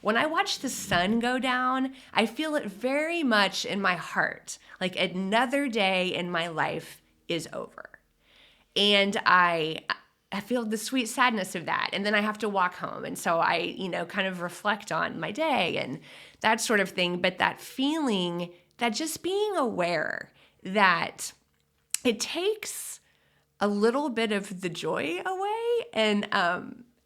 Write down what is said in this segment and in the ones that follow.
When I watch the sun go down, I feel it very much in my heart. Like another day in my life is over. And I feel the sweet sadness of that. And then I have to walk home. And so I, kind of reflect on my day and that sort of thing. But that feeling, that just being aware that it takes a little bit of the joy away and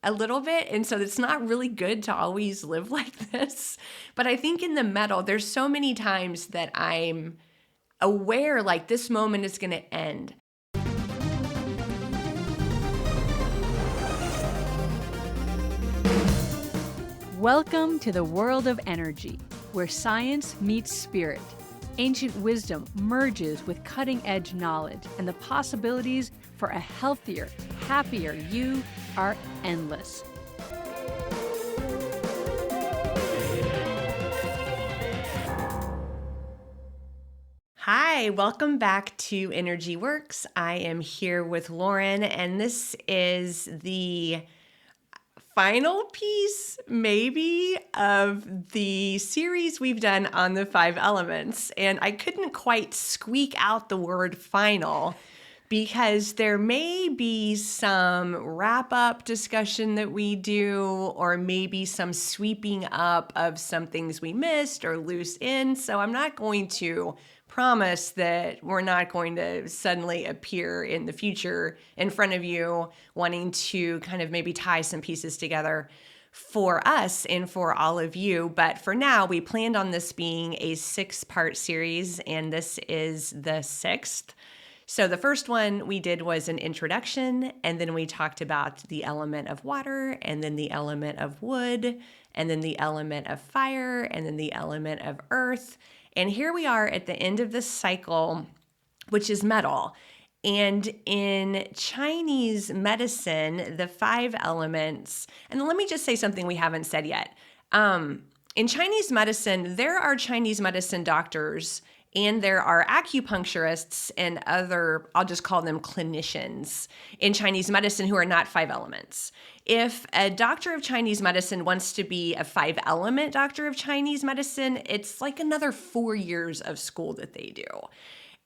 a little bit. And so it's not really good to always live like this. But I think in the metal, there's so many times that I'm aware like this moment is going to end. Welcome to the world of energy, where science meets spirit. Ancient wisdom merges with cutting-edge knowledge, and the possibilities for a healthier, happier you are endless. Hi, welcome back to Energy Works. I am here with Lauren, and this is the final piece, maybe, of the series we've done on the 5 elements. And I couldn't quite squeak out the word final because there may be some wrap-up discussion that we do, or maybe some sweeping up of some things we missed or loose ends. So I'm not going to promise that we're not going to suddenly appear in the future in front of you wanting to kind of maybe tie some pieces together for us and for all of you. But for now, we planned on this being a 6-part series, and this is the 6th. So the first one we did was an introduction, and then we talked about the element of water, and then the element of wood, and then the element of fire, and then the element of earth. And here we are at the end of this cycle, which is metal. And in Chinese medicine, the 5 elements, and let me just say something we haven't said yet. In Chinese medicine, there are Chinese medicine doctors and there are acupuncturists and other, I'll just call them clinicians in Chinese medicine who are not 5 elements. If a doctor of Chinese medicine wants to be a 5-element doctor of Chinese medicine, it's like another 4 years of school that they do.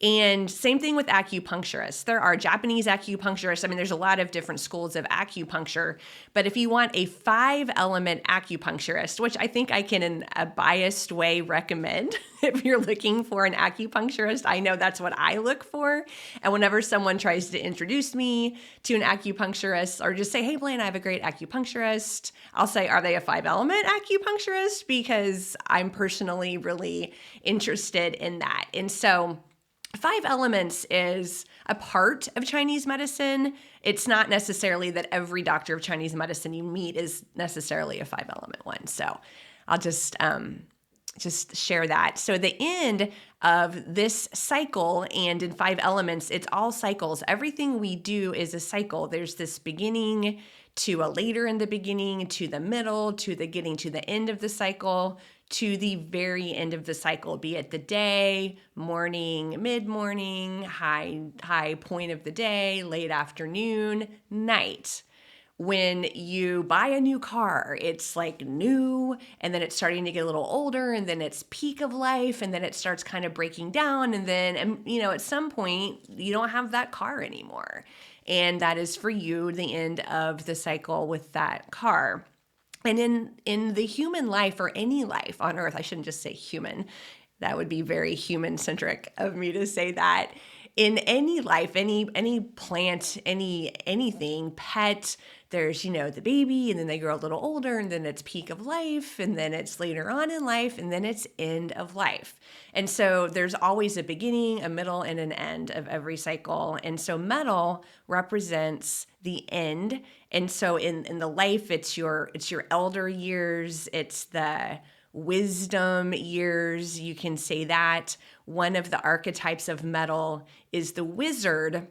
And same thing with acupuncturists. There are Japanese acupuncturists. I mean, there's a lot of different schools of acupuncture. But if you want a 5-element acupuncturist, which I think I can in a biased way recommend if you're looking for an acupuncturist, I know that's what I look for. And whenever someone tries to introduce me to an acupuncturist or just say, hey, Blaine, I have a great acupuncturist, I'll say, are they a 5-element acupuncturist? Because I'm personally really interested in that. And so 5 elements is a part of Chinese medicine. It's not necessarily that every doctor of Chinese medicine you meet is necessarily a 5-element one. So I'll just share that. So the end of this cycle, and in 5 elements, it's all cycles. Everything we do is a cycle. There's this beginning to a later in the beginning, to the middle, to the getting to the end of the cycle, to the very end of the cycle, be it the day, morning, mid-morning, high point of the day, late afternoon, night. When you buy a new car, it's like new, and then it's starting to get a little older, and then it's peak of life, and then it starts kind of breaking down, and then, at some point, you don't have that car anymore. And that is for you the end of the cycle with that car. And in the human life, or any life on earth, I shouldn't just say human. That would be very human-centric of me to say that. In any life, any plant, anything, pet, there's, the baby, and then they grow a little older, and then it's peak of life, and then it's later on in life, and then it's end of life. And so there's always a beginning, a middle, and an end of every cycle. And so metal represents the end. And so in the life, it's your elder years, it's the wisdom years, you can say that. One of the archetypes of metal is the wizard.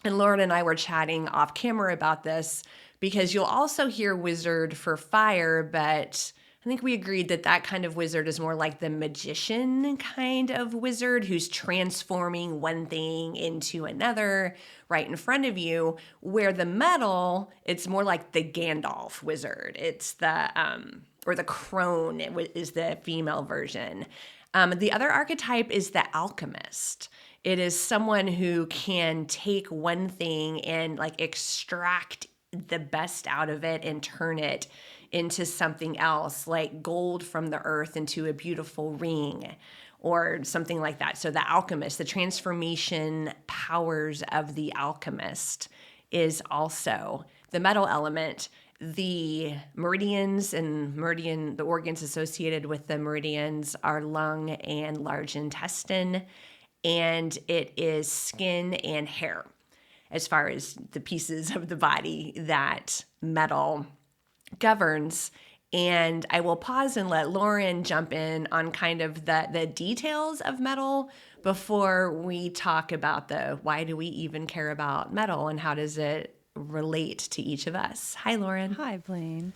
And Lauren and I were chatting off camera about this because you'll also hear wizard for fire, but I think we agreed that that kind of wizard is more like the magician kind of wizard who's transforming one thing into another right in front of you, where the metal, it's more like the Gandalf wizard. It's the or the crone is the female version. The other archetype is the alchemist. It is someone who can take one thing and like extract the best out of it and turn it into something else, like gold from the earth into a beautiful ring or something like that. So the alchemist, the transformation powers of the alchemist is also the metal element. The meridians and the organs associated with the meridians are lung and large intestine, and it is skin and hair as far as the pieces of the body that metal governs. And I will pause and let Lauren jump in on kind of the details of metal before we talk about the why do we even care about metal and how does it relate to each of us. Hi, Lauren. Hi, Blaine.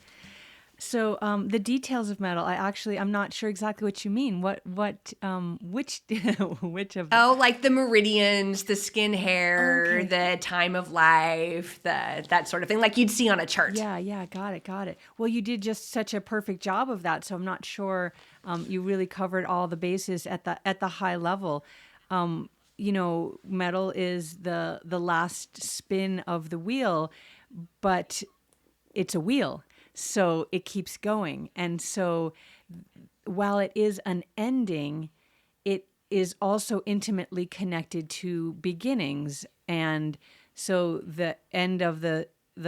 So the details of metal, I'm not sure exactly what you mean. Which, which of them? Oh, like the meridians, the skin, hair, Okay. the time of life, that sort of thing, like you'd see on a chart. Yeah, got it. Well, you did just such a perfect job of that, so I'm not sure you really covered all the bases at the high level. Metal is the last spin of the wheel, but it's a wheel, so it keeps going. And so while it is an ending, it is also intimately connected to beginnings. And so the end of the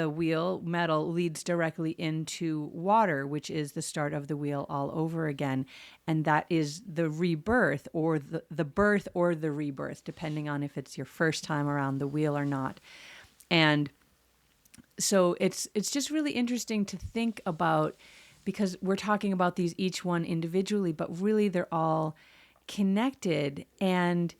wheel, metal, leads directly into water, which is the start of the wheel all over again. And that is the rebirth, or the birth or the rebirth, depending on if it's your first time around the wheel or not. And so it's just really interesting to think about, because we're talking about these each one individually, but really they're all connected. And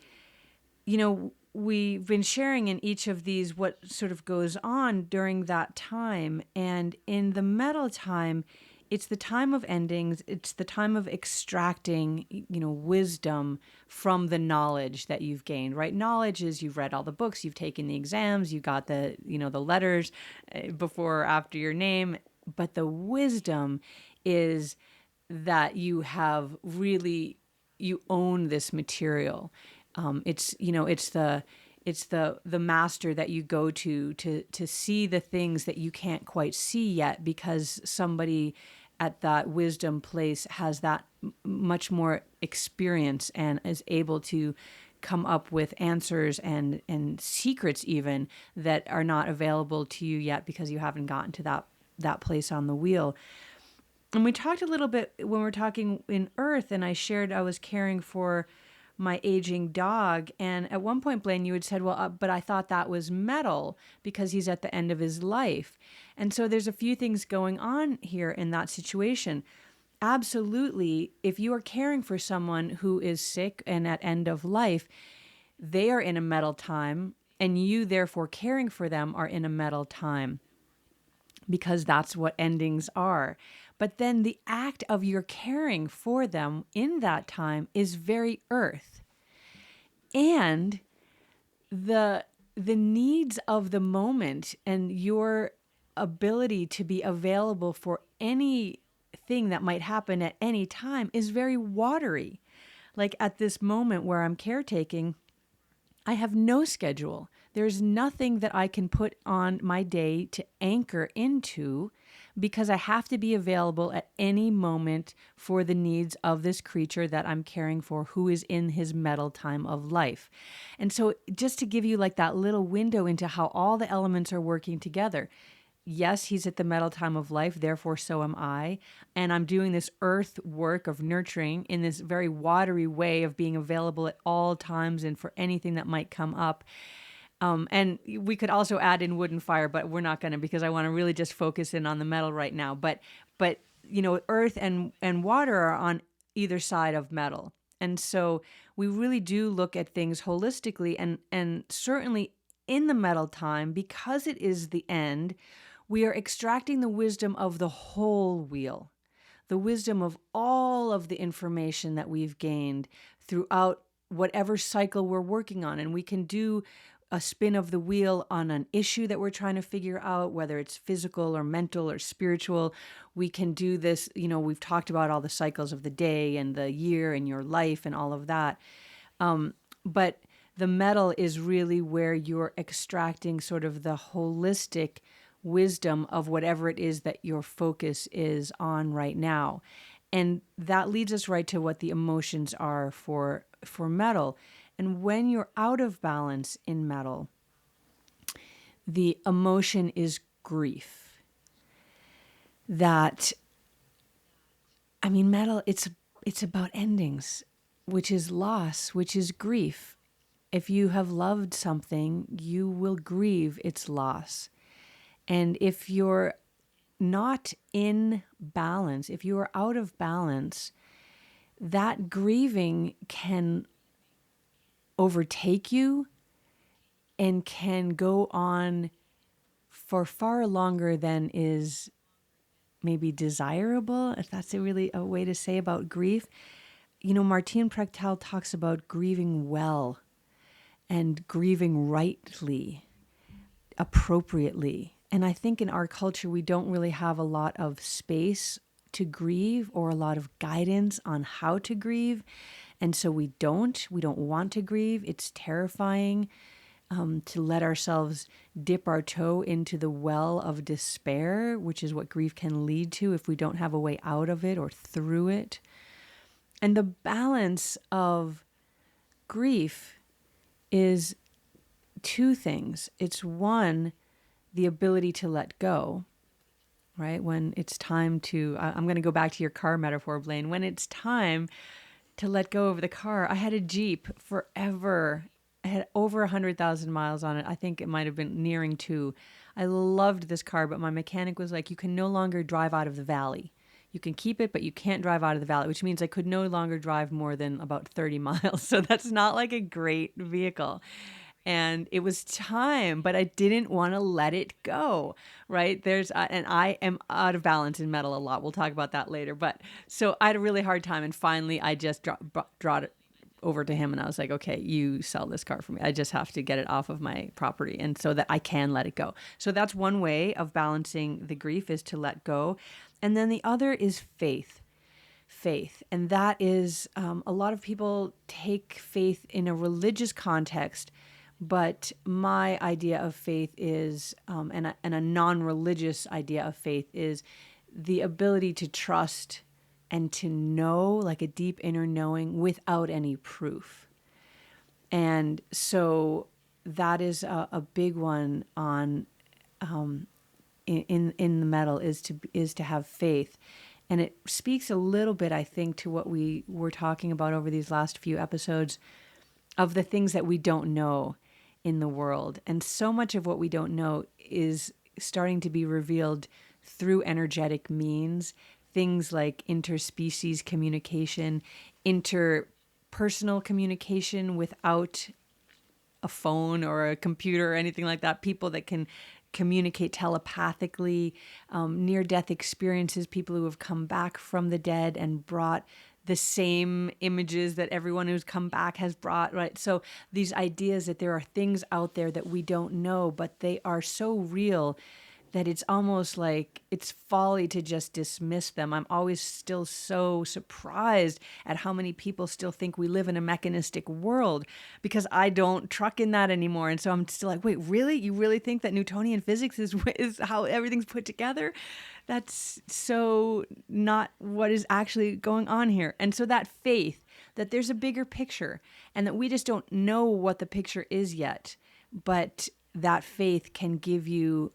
we've been sharing in each of these what sort of goes on during that time. And in the metal time, it's the time of endings. It's the time of extracting, wisdom from the knowledge that you've gained, right? Knowledge is you've read all the books, you've taken the exams, you got the letters before or after your name. But the wisdom is that you own this material. It's the master that you go to see the things that you can't quite see yet, because somebody at that wisdom place has that much more experience and is able to come up with answers and secrets even that are not available to you yet because you haven't gotten to that place on the wheel. And we talked a little bit when we were talking in Earth, and I shared I was caring for my aging dog. And at one point, Blaine, you had said, well, but I thought that was metal because he's at the end of his life. And so there's a few things going on here in that situation. Absolutely, if you are caring for someone who is sick and at end of life, they are in a metal time, and you, therefore, caring for them are in a metal time, because that's what endings are. But then the act of your caring for them in that time is very earth. And the needs of the moment and your ability to be available for anything that might happen at any time is very watery. Like at this moment where I'm caretaking, I have no schedule. There's nothing that I can put on my day to anchor into, because I have to be available at any moment for the needs of this creature that I'm caring for, who is in his metal time of life. And so just to give you like that little window into how all the elements are working together. Yes, he's at the metal time of life, therefore so am I. And I'm doing this earth work of nurturing in this very watery way of being available at all times and for anything that might come up. And we could also add in wood and fire, but we're not going to, because I want to really just focus in on the metal right now. But earth and water are on either side of metal. And so we really do look at things holistically, and certainly in the metal time, because it is the end, we are extracting the wisdom of the whole wheel, the wisdom of all of the information that we've gained throughout whatever cycle we're working on. And we can do a spin of the wheel on an issue that we're trying to figure out, whether it's physical or mental or spiritual. We can do this, we've talked about all the cycles of the day and the year and your life and all of that. But the metal is really where you're extracting sort of the holistic wisdom of whatever it is that your focus is on right now. And that leads us right to what the emotions are for metal. And when you're out of balance in metal, the emotion is grief. Metal, it's about endings, which is loss, which is grief. If you have loved something, you will grieve its loss. And if you're not in balance, if you are out of balance, that grieving can overtake you and can go on for far longer than is maybe desirable, if that's really a way to say about grief. Martine Prechtel talks about grieving well and grieving rightly, appropriately. And I think in our culture, we don't really have a lot of space to grieve or a lot of guidance on how to grieve. And so we don't want to grieve. It's terrifying to let ourselves dip our toe into the well of despair, which is what grief can lead to if we don't have a way out of it or through it. And the balance of grief is two things. It's one, the ability to let go, right? When it's time to, I'm going to go back to your car metaphor, Blaine. When it's time to let go of the car, I had a Jeep forever. I had over 100,000 miles on it. I think it might have been nearing 2. I loved this car, but my mechanic was like, you can no longer drive out of the valley. You can keep it, but you can't drive out of the valley, which means I could no longer drive more than about 30 miles. So that's not like a great vehicle. And it was time, but I didn't want to let it go, right? And I am out of balance in metal a lot. We'll talk about that later. But so I had a really hard time. And finally, I just brought it over to him and I was like, okay, you sell this car for me. I just have to get it off of my property. And so that I can let it go. So that's one way of balancing the grief, is to let go. And then the other is faith. And that is, a lot of people take faith in a religious context, but my idea of faith is, and a non-religious idea of faith is the ability to trust and to know, like a deep inner knowing without any proof. And so that is a big one on in the metal, is to have faith. And it speaks a little bit, I think, to what we were talking about over these last few episodes of the things that we don't know in the world. And so much of what we don't know is starting to be revealed through energetic means, things like interspecies communication, interpersonal communication without a phone or a computer or anything like that, people that can communicate telepathically, near-death experiences, people who have come back from the dead and brought the same images that everyone who's come back has brought, right? So these ideas that there are things out there that we don't know, but they are so real that it's almost like it's folly to just dismiss them. I'm always still so surprised at how many people still think we live in a mechanistic world, because I don't truck in that anymore. And so I'm still like, wait, really? You really think that Newtonian physics is how everything's put together? That's so not what is actually going on here. And so that faith that there's a bigger picture and that we just don't know what the picture is yet, but that faith can give you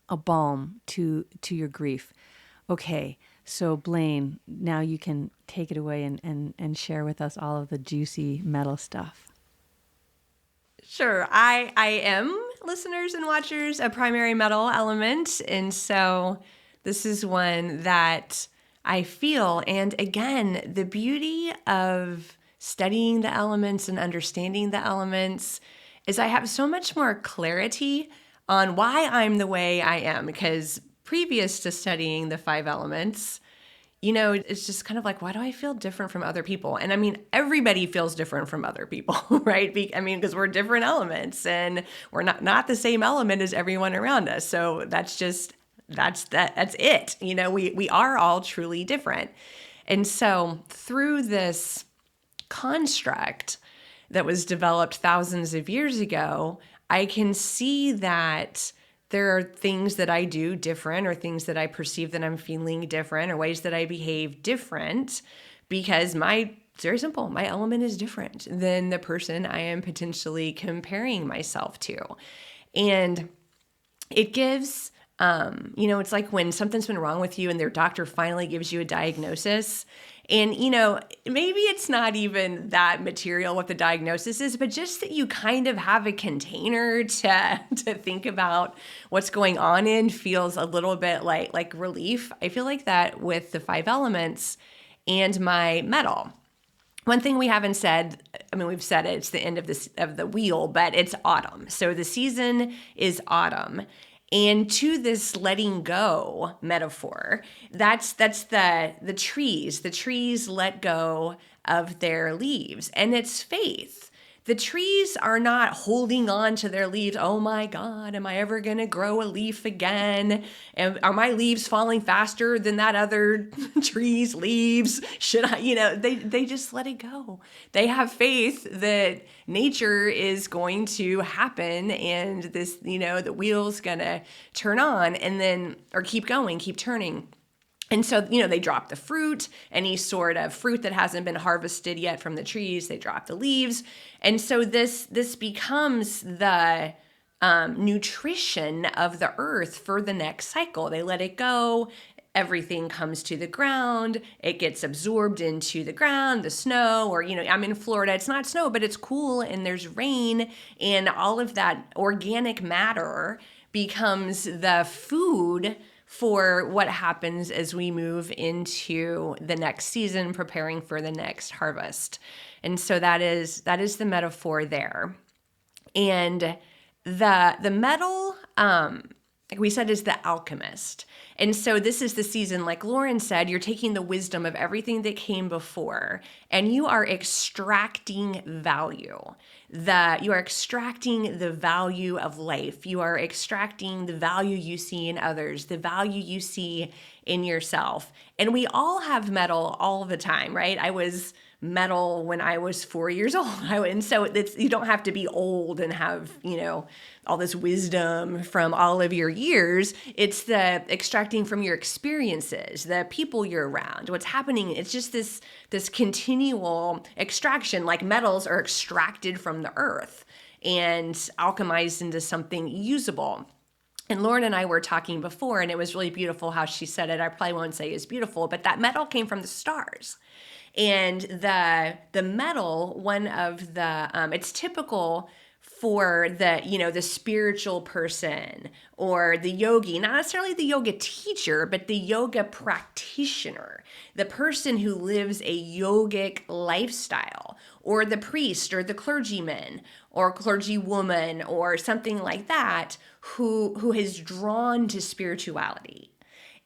a balm to your grief. Okay, so Blaine, now you can take it away and share with us all of the juicy metal stuff. Sure. I am, listeners and watchers, a primary metal element. And so this is one that I feel. And again, the beauty of studying the elements and understanding the elements is I have so much more clarity on why I'm the way I am. Because previous to studying the 5 elements, it's just kind of like, why do I feel different from other people? And I mean, everybody feels different from other people, right? Because we're different elements and we're not the same element as everyone around us. So that's it. We are all truly different. And so through this construct that was developed thousands of years ago, I can see that there are things that I do different, or things that I perceive that I'm feeling different, or ways that I behave different, because it's very simple. My element is different than the person I am potentially comparing myself to. And it gives, it's like when something's been wrong with you and their doctor finally gives you a diagnosis. And, maybe it's not even that material what the diagnosis is, but just that you kind of have a container to think about what's going on in feels a little bit like relief. I feel like that with the 5 elements and my metal. One thing we haven't said, we've said it, it's the end of the wheel, but it's autumn. So the season is autumn. And to this letting go metaphor, that's the trees. The trees let go of their leaves, and it's faith. The trees are not holding on to their leaves. Oh my God, am I ever going to grow a leaf again? And are my leaves falling faster than that other tree's leaves? Should I, they just let it go. They have faith that nature is going to happen and this, the wheel's going to turn on and then, or keep going, keep turning. And so, they drop the fruit, any sort of fruit that hasn't been harvested yet from the trees, they drop the leaves. And so this becomes the nutrition of the earth for the next cycle. They let it go. Everything comes to the ground. It gets absorbed into the ground, the snow, or, I'm in Florida. It's not snow, but it's cool and there's rain, and all of that organic matter becomes the food for what happens as we move into the next season, preparing for the next harvest. And so that is the metaphor there. And the metal, like we said, is the alchemist. And so this is the season, like Lauren said, you're taking the wisdom of everything that came before and you are extracting value. You are extracting the value of life. You are extracting the value you see in others, the value you see in yourself. And we all have metal all the time, right? I was metal when I was 4 years old. And so you don't have to be old and have, all this wisdom from all of your years. It's the extracting from your experiences, the people you're around, what's happening. It's just this continual extraction, like metals are extracted from the earth and alchemized into something usable. And Lauren and I were talking before, and it was really beautiful how she said it. I probably won't say it's beautiful, but that metal came from the stars. And the metal, one of the, it's typical for the spiritual person or the yogi, not necessarily the yoga teacher, but the yoga practitioner, the person who lives a yogic lifestyle, or the priest or the clergyman or clergywoman or something like that, who is drawn to spirituality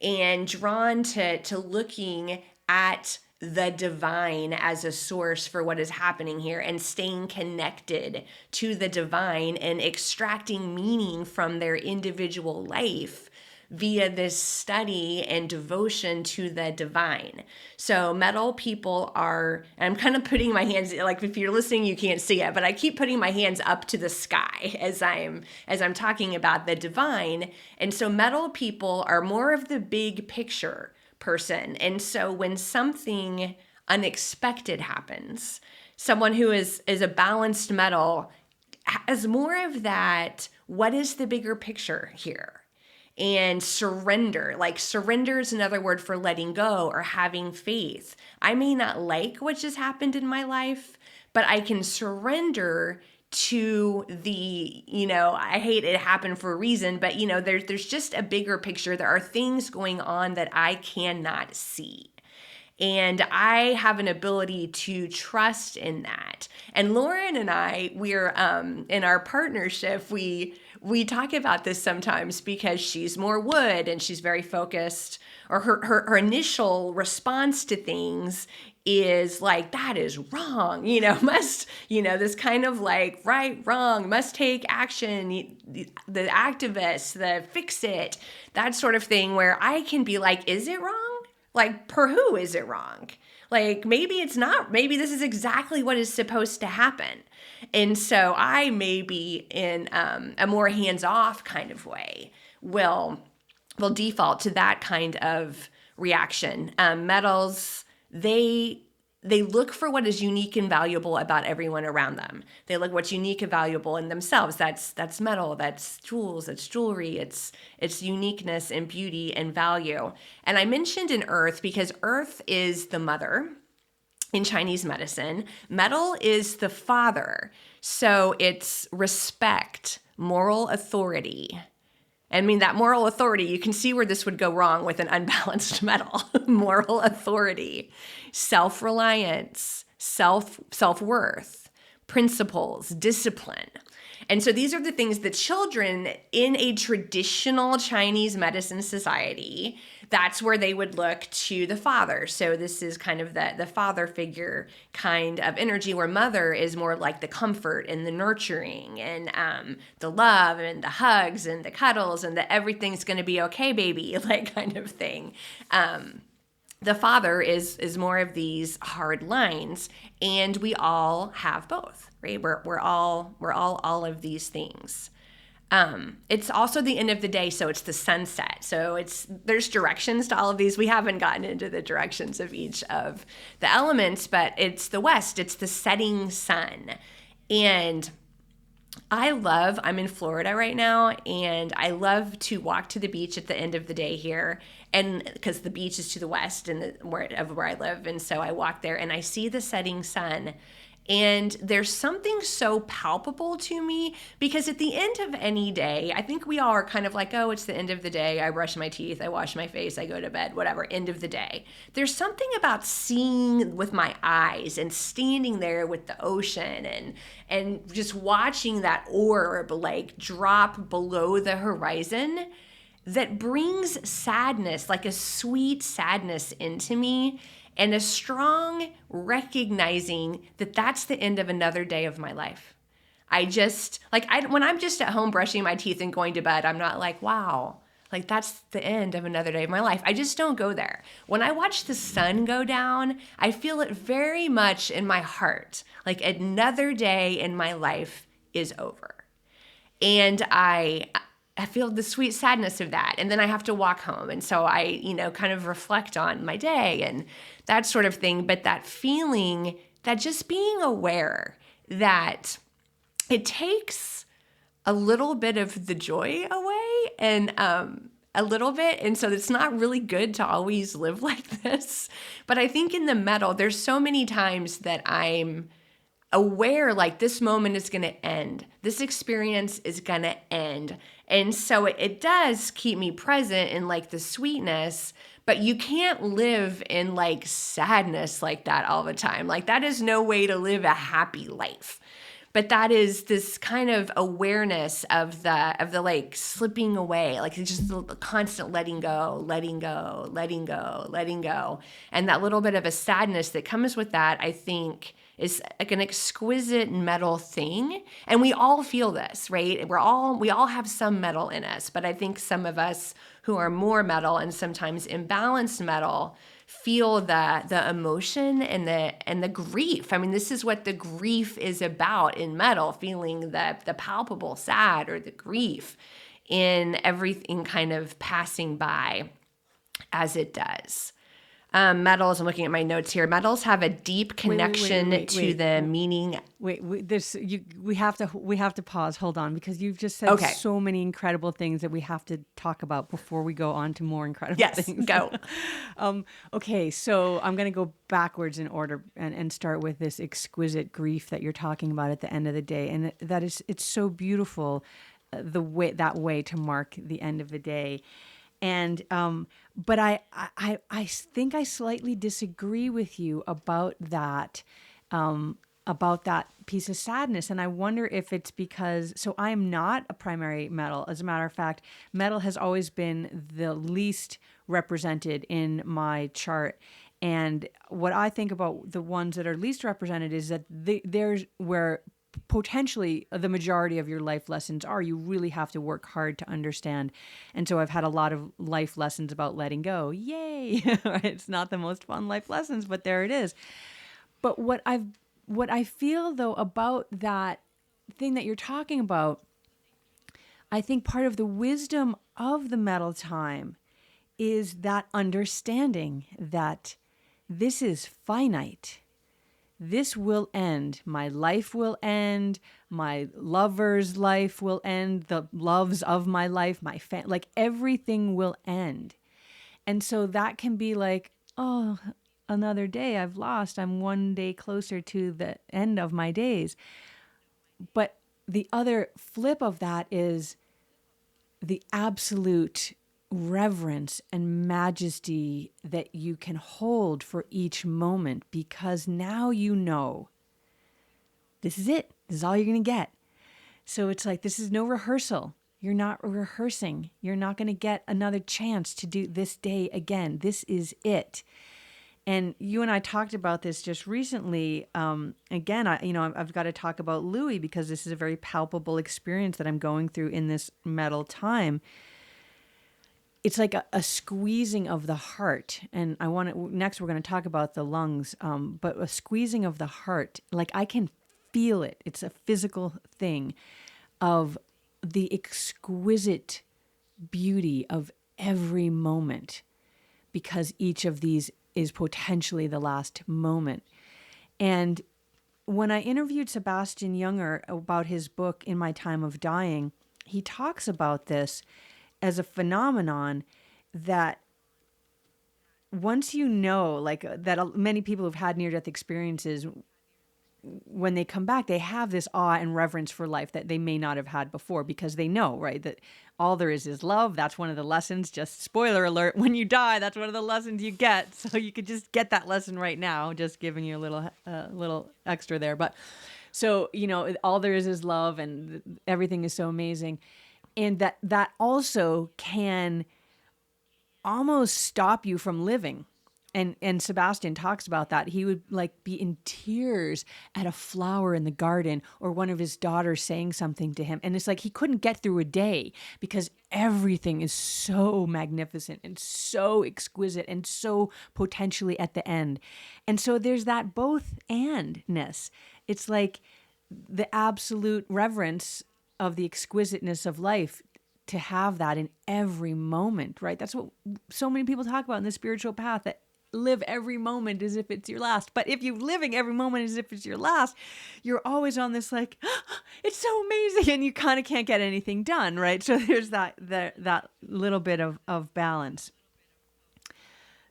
and drawn to looking at the divine as a source for what is happening here and staying connected to the divine and extracting meaning from their individual life via this study and devotion to the divine. So metal people are, and I'm kind of putting my hands, like if you're listening, you can't see it, but I keep putting my hands up to the sky as I'm talking about the divine. And so metal people are more of the big picture person. And so when something unexpected happens, someone who is a balanced metal has more of that, what is the bigger picture here? And surrender. Like surrender is another word for letting go or having faith. I may not like what just happened in my life, but I can surrender to the, I hate it happened for a reason, but there's just a bigger picture. There are things going on that I cannot see. And I have an ability to trust in that. And Lauren and I, we're in our partnership, we we talk about this sometimes because she's more wood and she's very focused, or her initial response to things is like, that is wrong, must, this kind of like right, wrong, must take action, the activist, the fix it, that sort of thing, where I can be like, is it wrong? Like, per who is it wrong? Like, maybe it's not. Maybe this is exactly what is supposed to happen. And so I, maybe in a more hands-off kind of way, will default to that kind of reaction. Metals, they look for what is unique and valuable about everyone around them. They look what's unique and valuable in themselves. That's metal, that's tools, that's jewelry, it's uniqueness and beauty and value. And I mentioned in earth because earth is the mother in Chinese medicine. Metal is the father. So it's respect, moral authority. I mean, that moral authority, you can see where this would go wrong with an unbalanced metal. Moral authority, self-reliance, self-worth, principles, discipline. And so these are the things that children in a traditional Chinese medicine society, that's where they would look to the father. So this is kind of the father figure kind of energy, where mother is more like the comfort and the nurturing and the love and the hugs and the cuddles and the everything's going to be okay, baby, like kind of thing. The father is more of these hard lines, and we all have both, right? We're all of these things. It's also the end of the day, so it's the sunset. So there's directions to all of these. We haven't gotten into the directions of each of the elements, but it's the west, it's the setting sun. And I'm in Florida right now, and I love to walk to the beach at the end of the day here, and because the beach is to the west of where I live, and so I walk there and I see the setting sun, and there's something so palpable to me, because at the end of any day, I think we all are kind of like, oh, it's the end of the day. I brush my teeth, I wash my face, I go to bed, whatever, end of the day. There's something about seeing with my eyes and standing there with the ocean and just watching that orb like drop below the horizon that brings sadness, like a sweet sadness into me, and a strong recognizing that that's the end of another day of my life. When I'm just at home brushing my teeth and going to bed, I'm not like, wow, like that's the end of another day of my life. I just don't go there. When I watch the sun go down, I feel it very much in my heart, like another day in my life is over. And I feel the sweet sadness of that. And then I have to walk home. And so I, kind of reflect on my day and that sort of thing. But that feeling, that just being aware that it takes a little bit of the joy away and a little bit. And so it's not really good to always live like this. But I think in the metal, there's so many times that I'm aware, like, this moment is going to end. This experience is going to end. And so it does keep me present in like the sweetness, but you can't live in like sadness like that all the time. Like, that is no way to live a happy life. But that is this kind of awareness of the like slipping away, like it's just the constant letting go, letting go, letting go, letting go. And that little bit of a sadness that comes with that, I think, is like an exquisite metal thing. And we all feel this, right? We all have some metal in us, but I think some of us who are more metal and sometimes imbalanced metal feel the emotion and the grief. I mean, this is what the grief is about in metal, feeling the palpable sad or the grief in everything kind of passing by as it does. Metals, I'm looking at my notes here. Metals have a deep connection to the meaning. We have to pause. Hold on, because you've just said so many incredible things that we have to talk about before we go on to more incredible things. Yes, go. Okay, so I'm going to go backwards in order and start with this exquisite grief that you're talking about at the end of the day, and it's so beautiful, that way to mark the end of the day. And but I think I slightly disagree with you about that about that piece of sadness. And I wonder if it's because, so I'm not a primary metal. As a matter of fact, metal has always been the least represented in my chart. And what I think about the ones that are least represented is that there's where potentially the majority of your life lessons are. You really have to work hard to understand. And so I've had a lot of life lessons about letting go. Yay. It's not the most fun life lessons, but there it is. But what I feel though about that thing that you're talking about, I think part of the wisdom of the metal time is that understanding that this is finite. This will end. My life will end. My lover's life will end. The loves of my life, like everything will end. And so that can be like, oh, another day I've lost. I'm one day closer to the end of my days. But the other flip of that is the absolute reverence and majesty that you can hold for each moment, because now you know this is it. This is all you're going to get. So it's like, this is no rehearsal. You're not rehearsing. You're not going to get another chance to do this day again. This is it. And you and I talked about this just recently. Again, I've got to talk about Louis, because this is a very palpable experience that I'm going through in this metal time. It's like a squeezing of the heart. And next we're going to talk about the lungs, but a squeezing of the heart. Like I can feel it. It's a physical thing of the exquisite beauty of every moment, because each of these is potentially the last moment. And when I interviewed Sebastian Junger about his book, In My Time of Dying, he talks about this as a phenomenon that once you know, like that many people who've had near-death experiences, when they come back, they have this awe and reverence for life that they may not have had before, because they know, right, that all there is love. That's one of the lessons. Just spoiler alert, when you die, that's one of the lessons you get. So you could just get that lesson right now, just giving you a little extra there. But so, all there is love, and everything is so amazing. And that also can almost stop you from living. And Sebastian talks about that. He would like be in tears at a flower in the garden, or one of his daughters saying something to him. And it's like he couldn't get through a day, because everything is so magnificent and so exquisite and so potentially at the end. And so there's that both and-ness. It's like the absolute reverence of the exquisiteness of life, to have that in every moment, right? That's what so many people talk about in the spiritual path, that live every moment as if it's your last. But if you're living every moment as if it's your last, you're always on this like, it's so amazing, and you kind of can't get anything done, right? So there's that little bit of balance.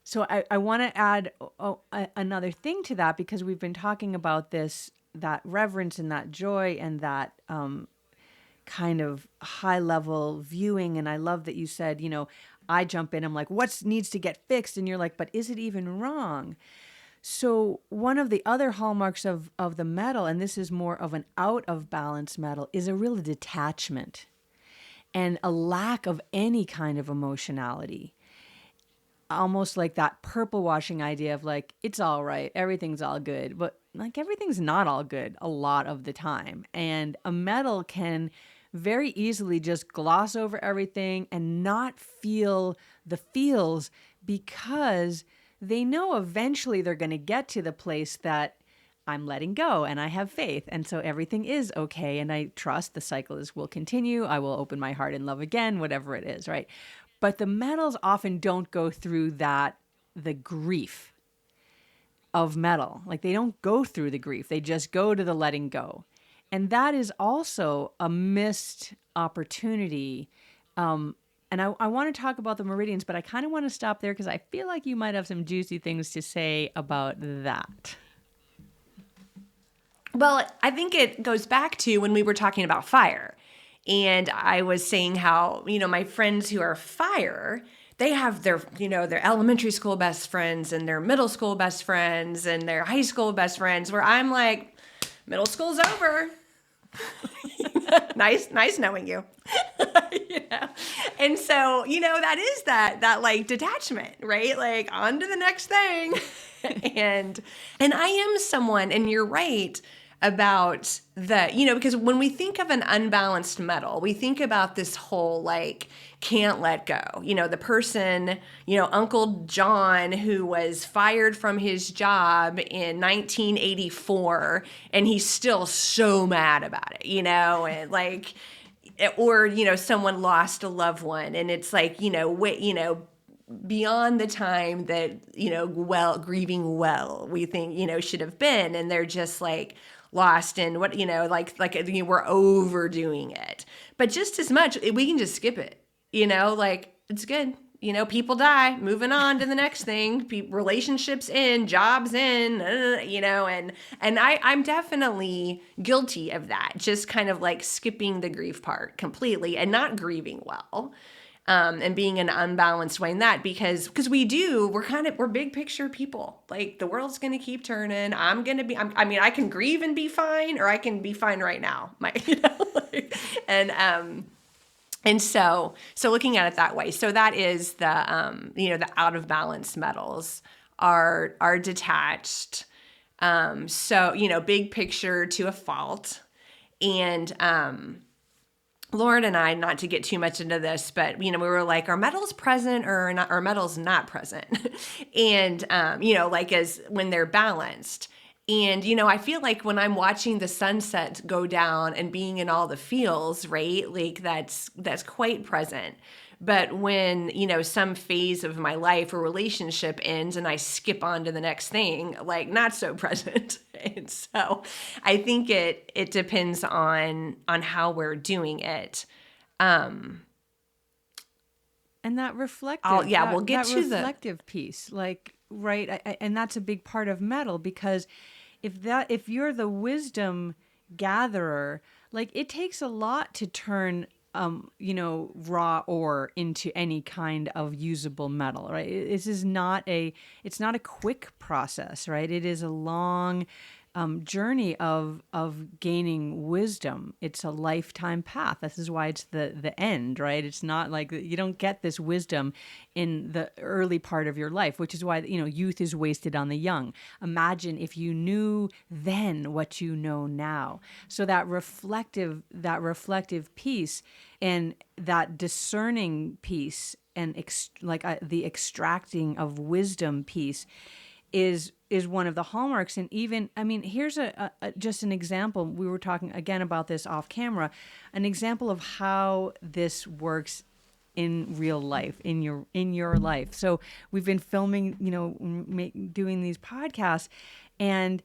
So I want to add another thing to that, because we've been talking about this, that reverence and that joy and that kind of high level viewing. And I love that you said, I jump in, I'm like, what needs to get fixed? And you're like, but is it even wrong? So one of the other hallmarks of the metal, and this is more of an out of balance metal, is a real detachment and a lack of any kind of emotionality. Almost like that purple washing idea of like, it's all right, everything's all good. But like everything's not all good a lot of the time. And a metal can very easily just gloss over everything and not feel the feels, because they know eventually they're going to get to the place that I'm letting go and I have faith. And so everything is okay. And I trust the cycle will continue. I will open my heart and love again, whatever it is, right? But the metals often don't go through the grief of metal. Like they don't go through the grief. They just go to the letting go. And that is also a missed opportunity. And I want to talk about the meridians, but I kind of want to stop there, because I feel like you might have some juicy things to say about that. Well, I think it goes back to when we were talking about fire. And I was saying how, my friends who are fire, they have their elementary school best friends and their middle school best friends and their high school best friends, where I'm like, middle school's over. Nice knowing you. You know? And so, that is that like detachment, right? Like on to the next thing. and I am someone, and you're right about because when we think of an unbalanced metal, we think about this whole like can't let go. The person, Uncle John, who was fired from his job in 1984, and he's still so mad about it, and like, or, someone lost a loved one, and it's like, beyond the time that, grieving well, we think, should have been, and they're just like lost in what, we're overdoing it. But just as much, we can just skip it, like it's good. People die, moving on to the next thing. Relationships in, jobs in, and I'm definitely guilty of that. Just kind of like skipping the grief part completely and not grieving well, and being in an unbalanced way in that because we're big picture people. Like the world's gonna keep turning. I can grieve and be fine, or I can be fine right now. And so looking at it that way, so that is the out of balance metals are detached. So, big picture to a fault. And Lauren and I, not to get too much into this, but, we were like, are metals present or not, are metals not present? And, like as when they're balanced. And, I feel like when I'm watching the sunset go down and being in all the feels, right? Like that's quite present. But when, some phase of my life or relationship ends and I skip on to the next thing, like not so present. And so I think it depends on how we're doing it. And that we'll get to reflective piece, like, right. And that's a big part of metal, because if you're the wisdom gatherer, like it takes a lot to turn, raw ore into any kind of usable metal, right? It's not a quick process, right? It is a long journey of gaining wisdom. It's a lifetime path. This is why it's the end, right? It's not like you don't get this wisdom in the early part of your life, which is why youth is wasted on the young. Imagine if you knew then what you know now. So that reflective piece and that discerning piece and the extracting of wisdom piece is one of the hallmarks. And even, here's just an example. We were talking again about this off camera, an example of how this works in real life, in your life. So we've been filming, doing these podcasts, and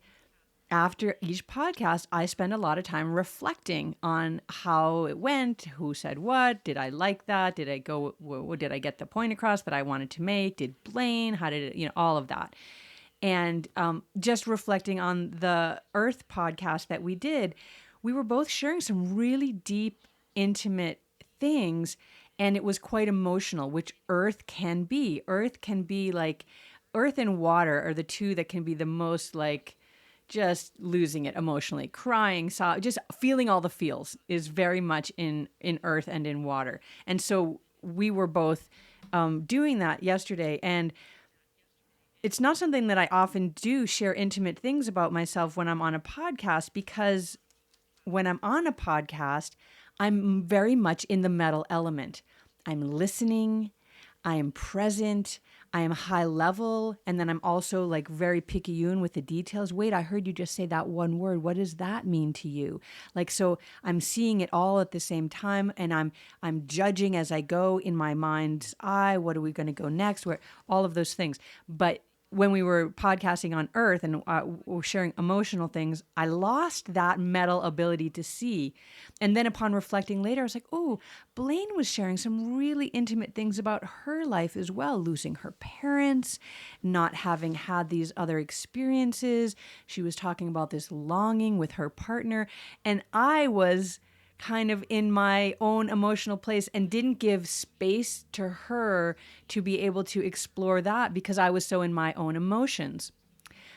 after each podcast, I spend a lot of time reflecting on how it went, who said what, did I like that, did I get the point across that I wanted to make, did Blaine, how did it, all of that. And just reflecting on the Earth podcast that we did, we were both sharing some really deep, intimate things, and it was quite emotional, which Earth can be. Earth can be like, Earth and water are the two that can be the most like just losing it emotionally, crying, just feeling all the feels is very much in Earth and in water. And so we were both doing that yesterday, and it's not something that I often do, share intimate things about myself when I'm on a podcast, because when I'm on a podcast, I'm very much in the metal element. I'm listening, I am present, I am high level, and then I'm also like very picayune with the details. Wait, I heard you just say that one word. What does that mean to you? Like, so I'm seeing it all at the same time, and I'm judging as I go in my mind's eye. What are we going to go next? Where all of those things. But when we were podcasting on Earth and we're sharing emotional things, I lost that metal ability to see. And then upon reflecting later, I was like, oh, Blaine was sharing some really intimate things about her life as well, losing her parents, not having had these other experiences. She was talking about this longing with her partner. And I was kind of in my own emotional place and didn't give space to her to be able to explore that because I was so in my own emotions.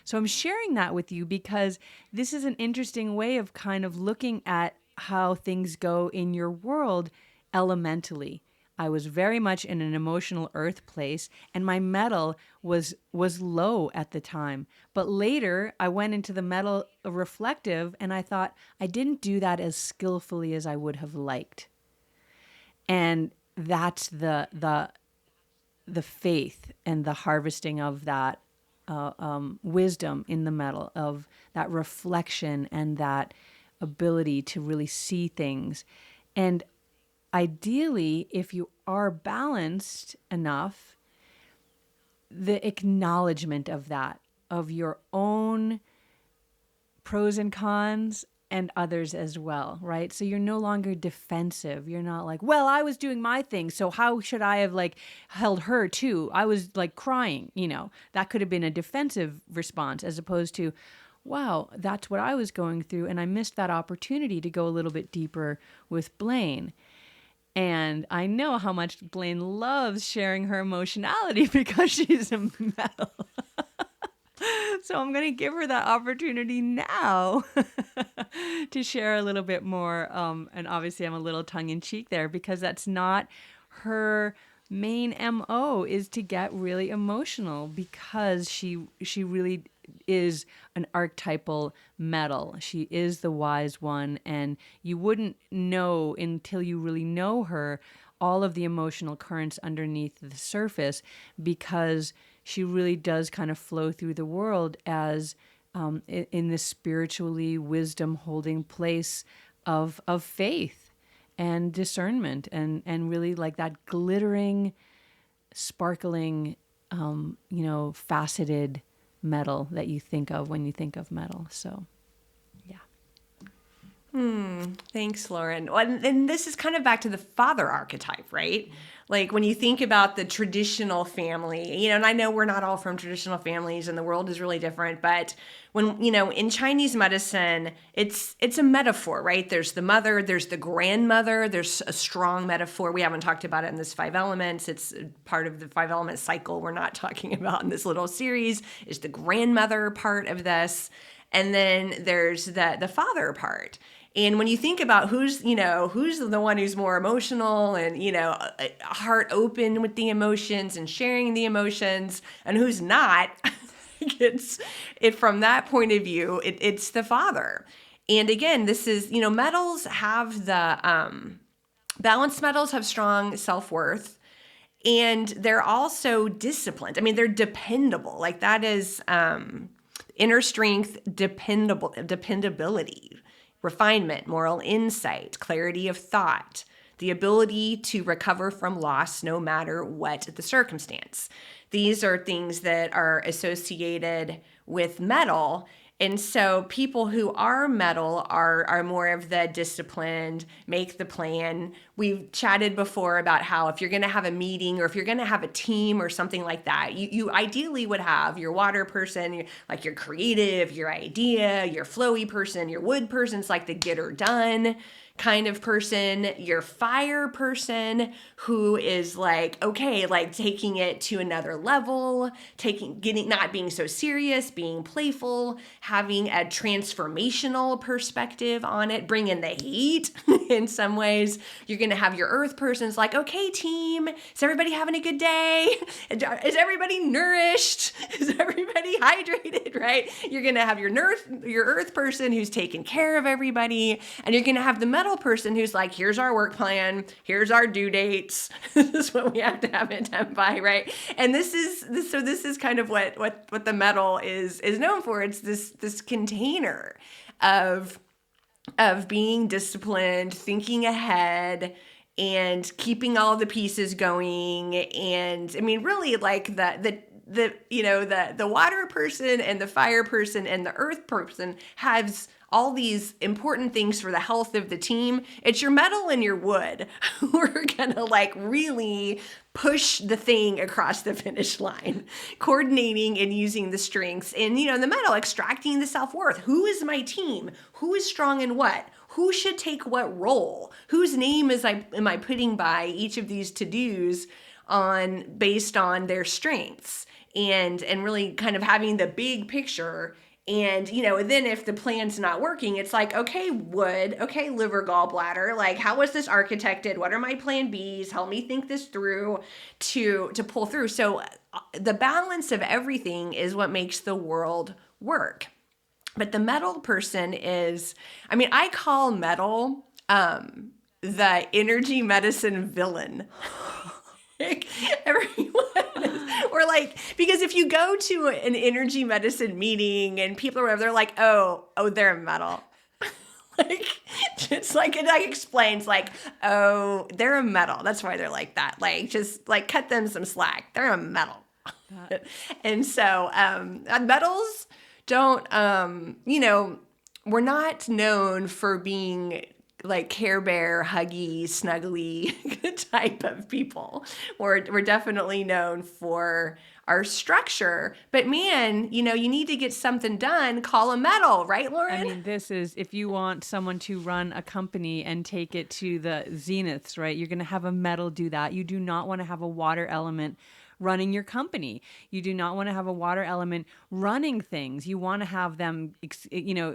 So I'm sharing that with you because this is an interesting way of kind of looking at how things go in your world elementally. I was very much in an emotional earth place, and my metal was low at the time. But later I went into the metal reflective, and I thought I didn't do that as skillfully as I would have liked. And that's the faith and the harvesting of that wisdom in the metal, of that reflection and that ability to really see things. And ideally, if you are balanced enough, the acknowledgement of that, of your own pros and cons and others as well, right? So you're no longer defensive. You're not like, well, I was doing my thing, so how should I have like held her too? I was like crying, That could have been a defensive response as opposed to, wow, that's what I was going through, and I missed that opportunity to go a little bit deeper with Blaine. And I know how much Blaine loves sharing her emotionality because she's a metal. So I'm going to give her that opportunity now to share a little bit more. And obviously I'm a little tongue in cheek there because that's not her main MO, is to get really emotional, because she really is an archetypal metal. She is the wise one, and you wouldn't know until you really know her all of the emotional currents underneath the surface, because she really does kind of flow through the world as in this spiritually wisdom holding place of faith and discernment, and really like that glittering, sparkling, faceted metal that you think of when you think of metal. So, yeah. Thanks, Lauren. Well, and this is kind of back to the father archetype, right? Like when you think about the traditional family, and I know we're not all from traditional families and the world is really different, but when, in Chinese medicine, it's a metaphor, right? There's the mother, there's the grandmother, there's a strong metaphor. We haven't talked about it in this 5 elements. It's part of the 5 element cycle we're not talking about in this little series, is the grandmother part of this. And then there's the father part. And when you think about who's the one who's more emotional and, heart open with the emotions and sharing the emotions, and who's not, it's from that point of view, it's the father. And again, this is, metals have the, balanced metals have strong self-worth, and they're also disciplined. I mean, they're dependable. Like that is, inner strength, dependability, refinement, moral insight, clarity of thought, the ability to recover from loss no matter what the circumstance. These are things that are associated with metal. And so people who are metal are more of the disciplined, make the plan. We've chatted before about how if you're going to have a meeting or if you're going to have a team or something like that, you ideally would have your water person, like your creative, your idea, your flowy person, your wood person's like the get her done kind of person, your fire person who is like, okay, like taking it to another level, not being so serious, being playful, having a transformational perspective on it, bringing the heat in some ways. You're going to have your earth person's like, okay, team, is everybody having a good day? Is everybody nourished? Is everybody hydrated, right? You're going to have your earth person who's taking care of everybody, and you're going to have the metal person who's like, here's our work plan, here's our due dates, this is what we have to have it done by, right? And this is kind of what the metal is known for. It's this container of being disciplined, thinking ahead, and keeping all the pieces going. And I mean, really, like the water person and the fire person and the earth person has all these important things for the health of the team. It's your metal and your wood who are gonna like really push the thing across the finish line, coordinating and using the strengths, and the metal extracting the self-worth. Who is my team? Who is strong in what? Who should take what role? Whose name am I putting by each of these to-dos based on their strengths? and really kind of having the big picture. And, then if the plan's not working, it's like, okay, wood, okay, liver, gallbladder, like, how was this architected? What are my plan Bs? Help me think this through to pull through. So the balance of everything is what makes the world work. But the metal person is, I call metal the energy medicine villain. Like, everyone is, or like, because if you go to an energy medicine meeting and people are whatever, they're like, oh, they're metal. Like, it's like, it like explains, like, oh, they're a metal. That's why they're like that. Like, just like cut them some slack. They're a metal. And so metals don't, we're not known for being like Care Bear, huggy, snuggly type of people. We're definitely known for our structure. But man, you need to get something done, call a metal, right, Lauren? This is, if you want someone to run a company and take it to the zeniths, right? You're going to have a metal do that. You do not want to have a water element running your company. You do not want to have a water element running things. You want to have them,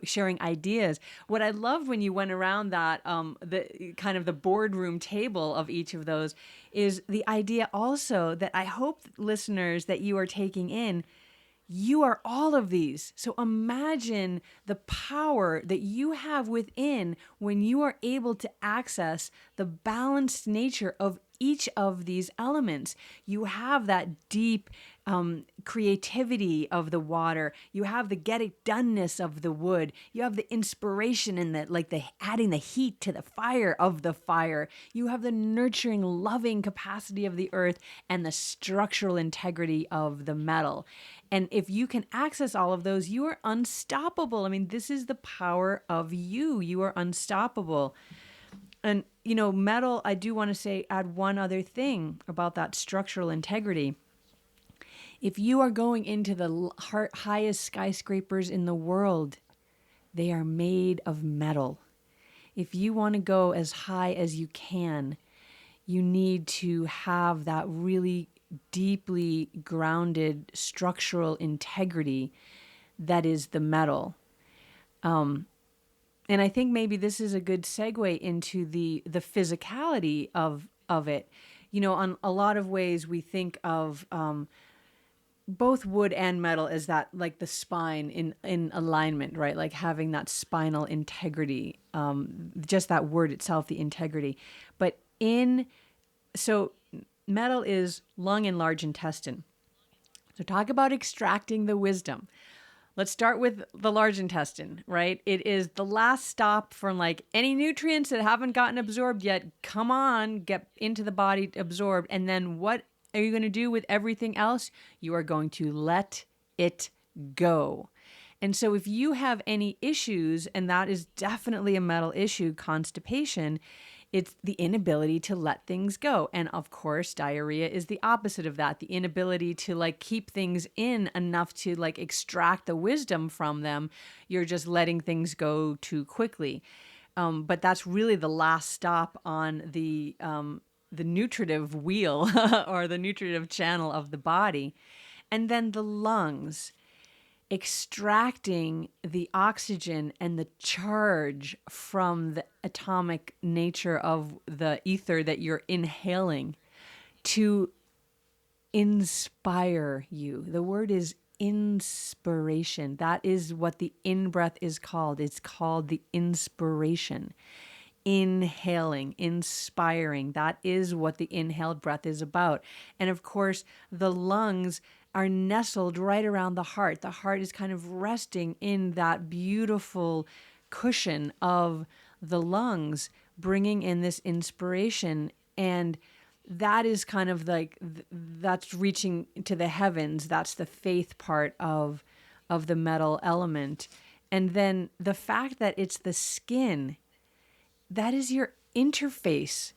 sharing ideas. What I loved when you went around that, the kind of the boardroom table of each of those, is the idea also that I hope listeners that you are taking in. You are all of these. So imagine the power that you have within when you are able to access the balanced nature of each of these elements. You have that deep creativity of the water. You have the get it doneness of the wood. You have the inspiration and the adding the heat to the fire of the fire. You have the nurturing, loving capacity of the earth and the structural integrity of the metal. And if you can access all of those, you are unstoppable. This is the power of you. You are unstoppable. And, metal, I do want to add one other thing about that structural integrity. If you are going into the highest skyscrapers in the world, they are made of metal. If you want to go as high as you can, you need to have that really deeply grounded structural integrity that is the metal. And I think maybe this is a good segue into the physicality of it. On a lot of ways we think of both wood and metal as that, like the spine in alignment, right? Like having that spinal integrity, just that word itself, the integrity. But so metal is lung and large intestine. So talk about extracting the wisdom. Let's start with the large intestine, right? It is the last stop from like any nutrients that haven't gotten absorbed yet. Come on, get into the body, absorbed. And then what are you going to do with everything else? You are going to let it go. And so if you have any issues, and that is definitely a metal issue, constipation, it's the inability to let things go. And of course, diarrhea is the opposite of that. The inability to like keep things in enough to like extract the wisdom from them. You're just letting things go too quickly. But that's really the last stop on the nutritive wheel or the nutritive channel of the body. And then the lungs, extracting the oxygen and the charge from the atomic nature of the ether that you're inhaling to inspire you. The word is inspiration. That is what the in-breath is called. It's called the inspiration. Inhaling, inspiring. That is what the inhaled breath is about. And of course, the lungs are nestled right around the heart. The heart is kind of resting in that beautiful cushion of the lungs, bringing in this inspiration. And that is kind of like, that's reaching to the heavens. That's the faith part of the metal element. And then the fact that it's the skin, that is your interface.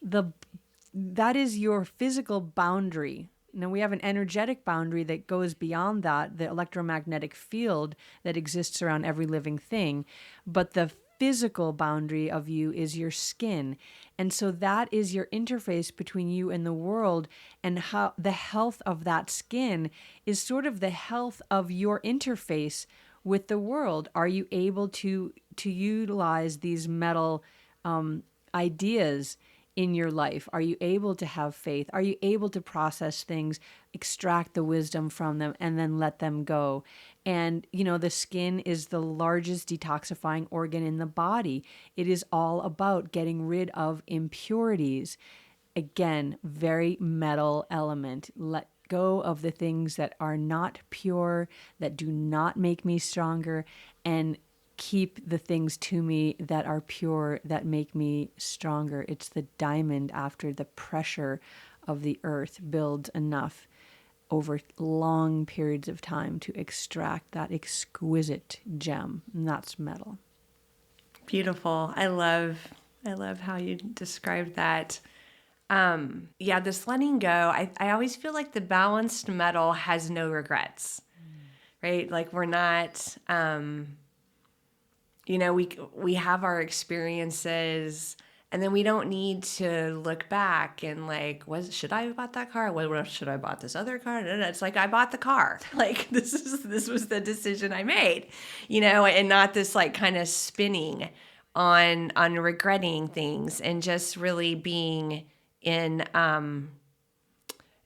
That is your physical boundary. Now we have an energetic boundary that goes beyond that, the electromagnetic field that exists around every living thing. But the physical boundary of you is your skin. And so that is your interface between you and the world, and how the health of that skin is sort of the health of your interface with the world. Are you able to utilize these metal ideas in your life? Are you able to have faith? Are you able to process things, extract the wisdom from them, and then let them go? And, the skin is the largest detoxifying organ in the body. It is all about getting rid of impurities. Again, very metal element. Let go of the things that are not pure, that do not make me stronger, and keep the things to me that are pure, that make me stronger. It's the diamond after the pressure of the earth builds enough over long periods of time to extract that exquisite gem, and that's metal. Beautiful. I love how you described that. Yeah, this letting go, I always feel like the balanced metal has no regrets, right? Like we're not, we have our experiences, and then we don't need to look back and like, should I have bought that car? What should I have bought this other car? No, no, it's like I bought the car. Like this was the decision I made, and not this like kind of spinning on regretting things, and just really being in an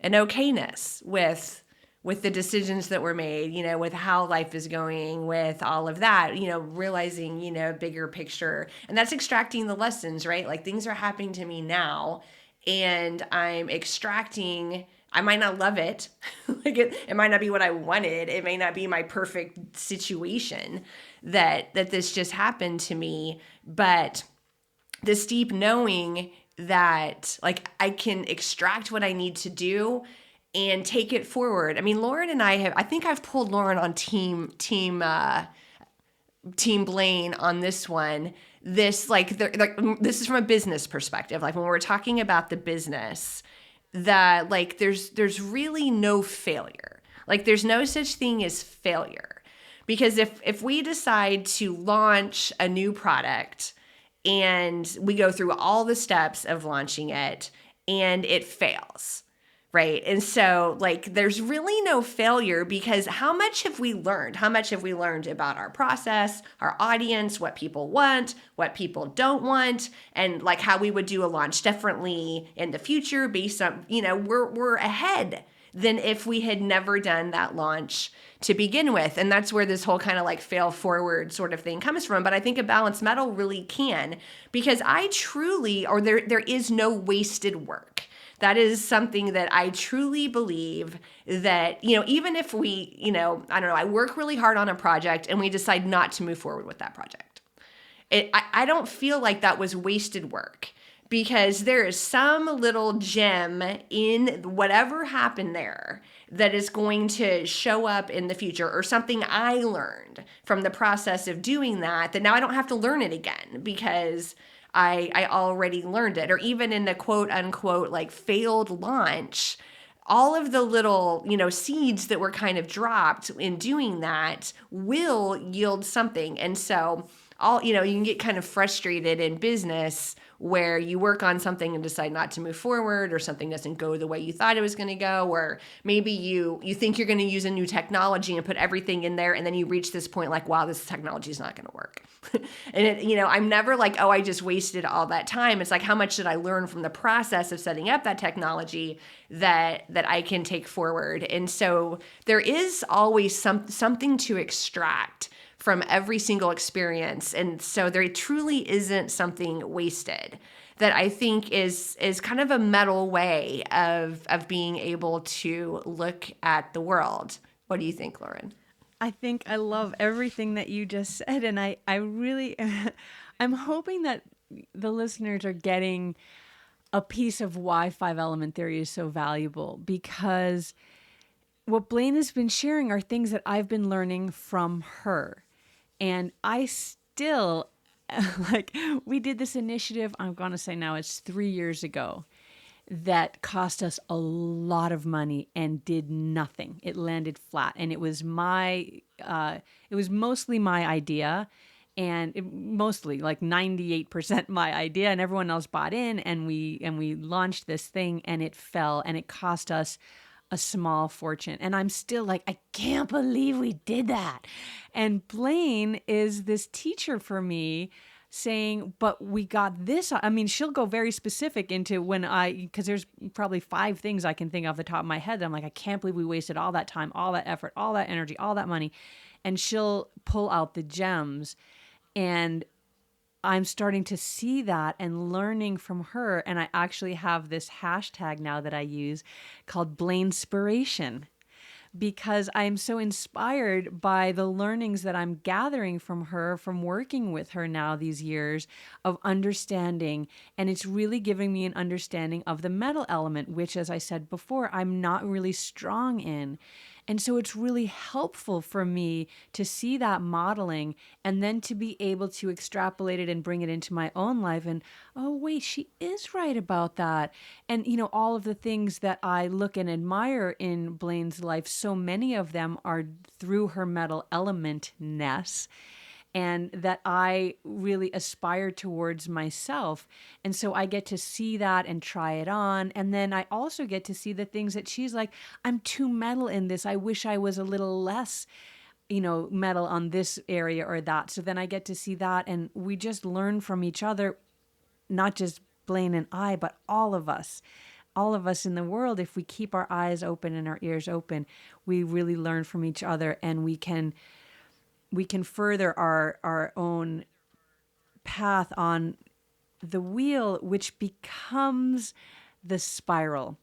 okayness with the decisions that were made, with how life is going, with all of that, realizing, bigger picture. And that's extracting the lessons, right? Like things are happening to me now, and I'm extracting. I might not love it. Like it might not be what I wanted. It may not be my perfect situation that this just happened to me, but this deep knowing that like I can extract what I need to do and take it forward. I mean, Lauren and I think I've pulled Lauren on team Blaine on this one. This this is from a business perspective. Like when we're talking about the business, that like there's really no failure. Like there's no such thing as failure. Because if we decide to launch a new product and we go through all the steps of launching it and it fails, right? And so like there's really no failure, because how much have we learned? How much have we learned about our process, our audience, what people want, what people don't want, and like how we would do a launch differently in the future based on, we're ahead than if we had never done that launch to begin with. And that's where this whole kind of like fail forward sort of thing comes from. But I think a balanced metal really can, because there is no wasted work. That is something that I truly believe that, even if we, I don't know, I work really hard on a project and we decide not to move forward with that project. I don't feel like that was wasted work, because there is some little gem in whatever happened there that is going to show up in the future, or something I learned from the process of doing that now I don't have to learn it again, because I already learned it. Or even in the quote unquote like failed launch, all of the little, seeds that were kind of dropped in doing that will yield something. And so you can get kind of frustrated in business where you work on something and decide not to move forward, or something doesn't go the way you thought it was going to go, or maybe you think you're going to use a new technology and put everything in there, and then you reach this point like, wow, this technology is not going to work. And I'm never like, oh, I just wasted all that time. It's like, how much did I learn from the process of setting up that technology that I can take forward? And so there is always something to extract from every single experience. And so there truly isn't something wasted, that I think is kind of a metal way of being able to look at the world. What do you think, Lauren? I think I love everything that you just said. And I really, I'm hoping that the listeners are getting a piece of why five element theory is so valuable, because what Blaine has been sharing are things that I've been learning from her. And I still, like, we did this initiative, I'm going to say now it's 3 years ago, that cost us a lot of money and did nothing. It landed flat. And it was mostly my idea. and mostly like 98% my idea, and everyone else bought in, and we launched this thing, and it fell, and it cost us a small fortune. And I'm still like, I can't believe we did that. And Blaine is this teacher for me, saying, but we got this. I mean, she'll go very specific into because there's probably 5 things I can think off the top of my head that I'm like, I can't believe we wasted all that time, all that effort, all that energy, all that money. And she'll pull out the gems. And I'm starting to see that and learning from her. And I actually have this hashtag now that I use called Blainespiration, because I'm so inspired by the learnings that I'm gathering from her, from working with her now these years of understanding. And it's really giving me an understanding of the metal element, which, as I said before, I'm not really strong in. And so it's really helpful for me to see that modeling and then to be able to extrapolate it and bring it into my own life. And, oh, wait, she is right about that. And, all of the things that I look and admire in Blaine's life, so many of them are through her metal elementness, and that I really aspire towards myself. And so I get to see that and try it on. And then I also get to see the things that she's like, I'm too metal in this. I wish I was a little less, metal on this area or that. So then I get to see that. And we just learn from each other, not just Blaine and I, but all of us. All of us in the world, if we keep our eyes open and our ears open, we really learn from each other, and we can further our own path on the wheel, which becomes the spiral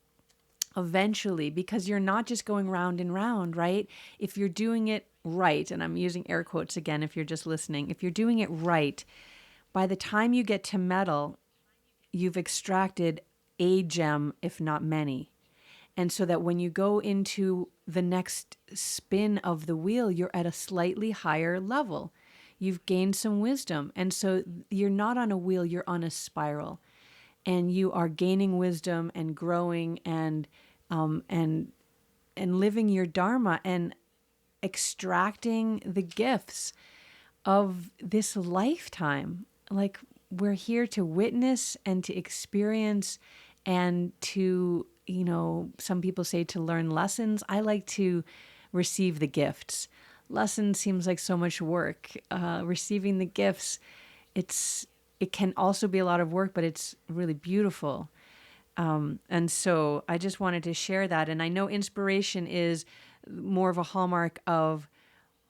eventually, because you're not just going round and round, right? If you're doing it right, and I'm using air quotes again if you're just listening, if you're doing it right, by the time you get to metal, you've extracted a gem, if not many. And so that when you go into the next spin of the wheel, you're at a slightly higher level. You've gained some wisdom. And so you're not on a wheel, you're on a spiral. And you are gaining wisdom and growing and living your dharma and extracting the gifts of this lifetime. Like, we're here to witness and to experience and to, some people say to learn lessons. I like to receive the gifts. Lessons seems like so much work. Receiving the gifts, it can also be a lot of work, but it's really beautiful. And so I just wanted to share that. And I know inspiration is more of a hallmark of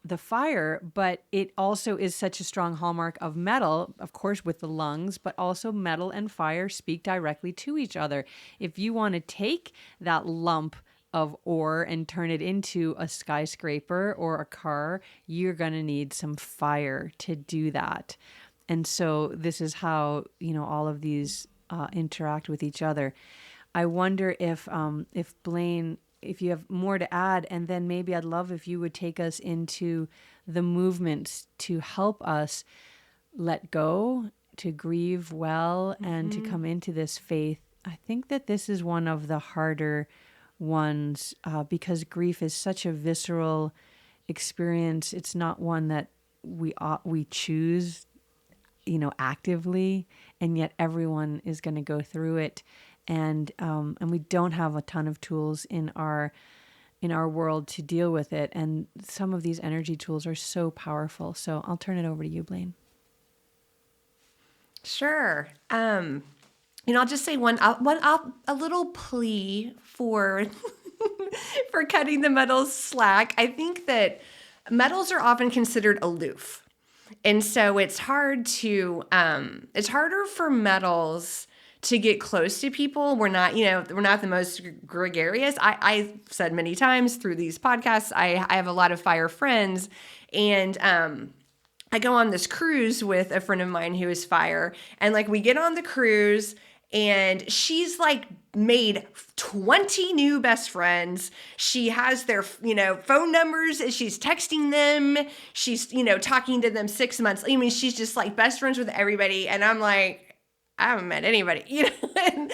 the fire, but it also is such a strong hallmark of metal, of course, with the lungs, but also metal and fire speak directly to each other. If you want to take that lump of ore and turn it into a skyscraper or a car, you're going to need some fire to do that. And so this is how, all of these interact with each other. I wonder if Blaine, if you have more to add, and then maybe I'd love if you would take us into the movements to help us let go, to grieve well, and to come into this faith. I think that this is one of the harder ones because grief is such a visceral experience. It's not one that we choose, actively, and yet everyone is going to go through it. And we don't have a ton of tools in our world to deal with it. And some of these energy tools are so powerful. So I'll turn it over to you, Blaine. Sure. I'll just say a little plea for for cutting the metals slack. I think that metals are often considered aloof. And so it's harder for metals to get close to people. We're not the most gregarious. I've said many times through these podcasts, I have a lot of fire friends, and I go on this cruise with a friend of mine who is fire, and like we get on the cruise, and she's like made 20 new best friends. She has their, phone numbers. She's texting them. She's, talking to them 6 months. I mean, she's just like best friends with everybody. And I'm like, I haven't met anybody, and,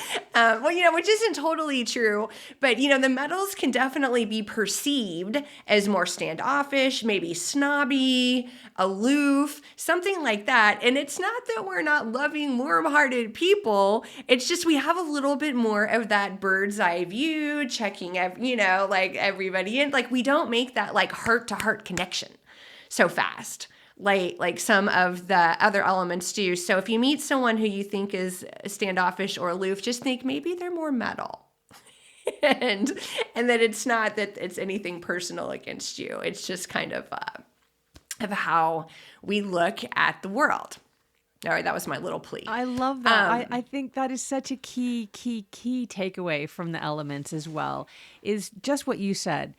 which isn't totally true, but, the metals can definitely be perceived as more standoffish, maybe snobby, aloof, something like that. And it's not that we're not loving, warm-hearted people. It's just we have a little bit more of that bird's eye view, checking, like everybody in. Like, we don't make that like heart-to-heart connection so fast, like some of the other elements do. So if you meet someone who you think is standoffish or aloof, just think maybe they're more metal. and that it's not that it's anything personal against you. It's just kind of how we look at the world. All right, that was my little plea. I love that. I think that is such a key takeaway from the elements as well, is just what you said.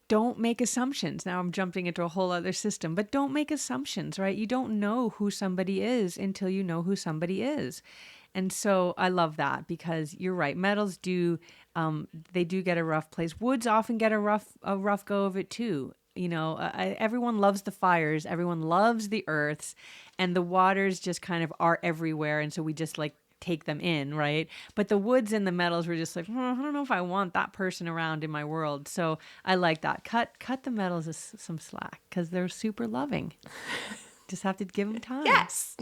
Don't make assumptions. Now I'm jumping into a whole other system, but don't make assumptions, right? You don't know who somebody is until you know who somebody is. And so I love that, because you're right. Metals they do get a rough place. Woods often get a rough go of it too. Everyone loves the fires. Everyone loves the earths, and the waters just kind of are everywhere. And so we just like take them in, right? But the woods and the metals were just like, I don't know if I want that person around in my world. So I like that. Cut the metals some slack, because they're super loving. Just have to give them time. Yes.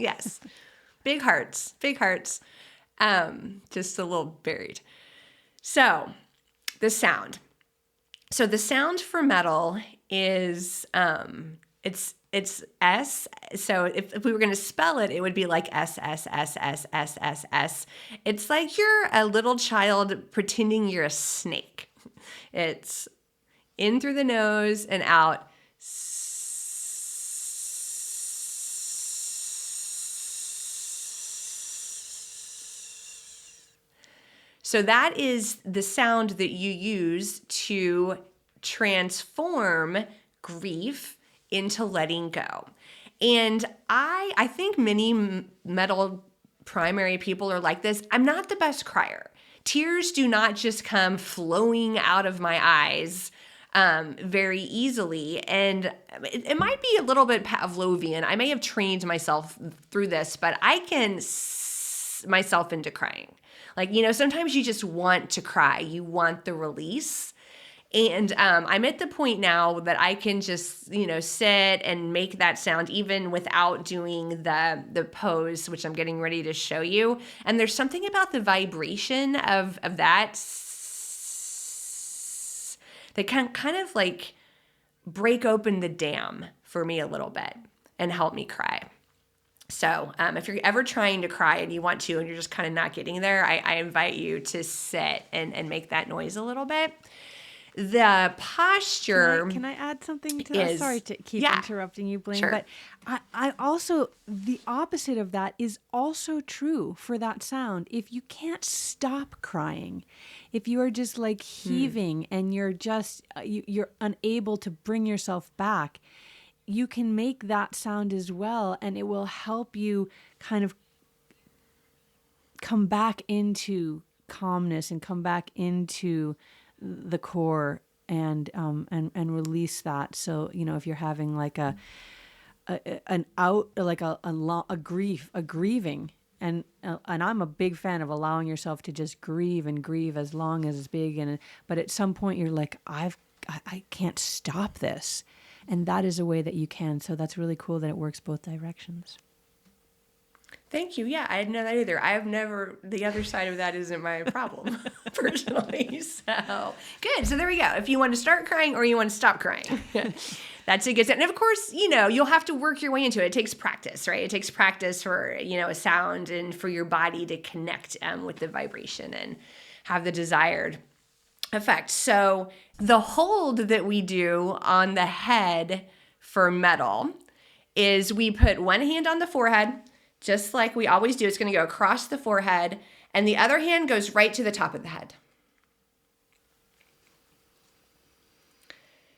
Big hearts. Just a little buried. So the sound. So the sound for metal is it's S. So if we were going to spell it, it would be like S, S, S, S, S, S, S. It's like you're a little child pretending you're a snake. It's in through the nose and out. So that is the sound that you use to transform grief into letting go. And I think many metal primary people are like this. I'm not the best crier. Tears do not just come flowing out of my eyes very easily. And it might be a little bit Pavlovian. I may have trained myself through this, but I can myself into crying. Like, sometimes you just want to cry. You want the release. And I'm at the point now that I can just, sit and make that sound even without doing the pose, which I'm getting ready to show you. And there's something about the vibration of that that can kind of like break open the dam for me a little bit and help me cry. So if you're ever trying to cry and you want to, and you're just kind of not getting there, I invite you to sit and make that noise a little bit. The posture. Can I add something to that? Sorry to keep interrupting you, Blaine. Sure. But I also, the opposite of that is also true for that sound. If you can't stop crying, if you are just like heaving and you're just, you're unable to bring yourself back, you can make that sound as well, and it will help you kind of come back into calmness and come back into the core and release that. So, if you're having like a grieving, and I'm a big fan of allowing yourself to just grieve as long as it's big, but at some point you're like, I can't stop this. And that is a way that you can. So that's really cool that it works both directions. Thank you. Yeah, I didn't know that either. The other side of that isn't my problem, personally. So, good. So there we go. If you want to start crying or you want to stop crying, that's a good sound. And of course, you'll have to work your way into it. It takes practice, right? It takes practice for, a sound and for your body to connect with the vibration and have the desired effect. So the hold that we do on the head for metal is we put one hand on the forehead, just like we always do. It's going to go across the forehead, and the other hand goes right to the top of the head.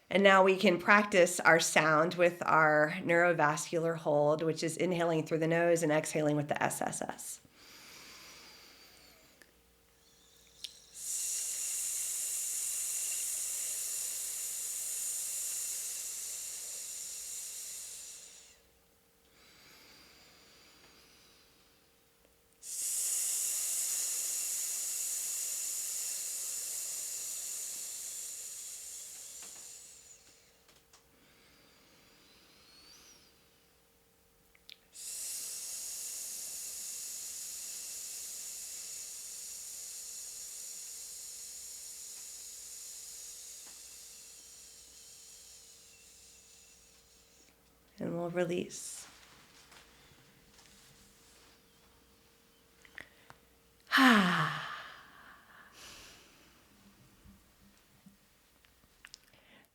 And now we can practice our sound with our neurovascular hold, which is inhaling through the nose and exhaling with the SSS. And we'll release.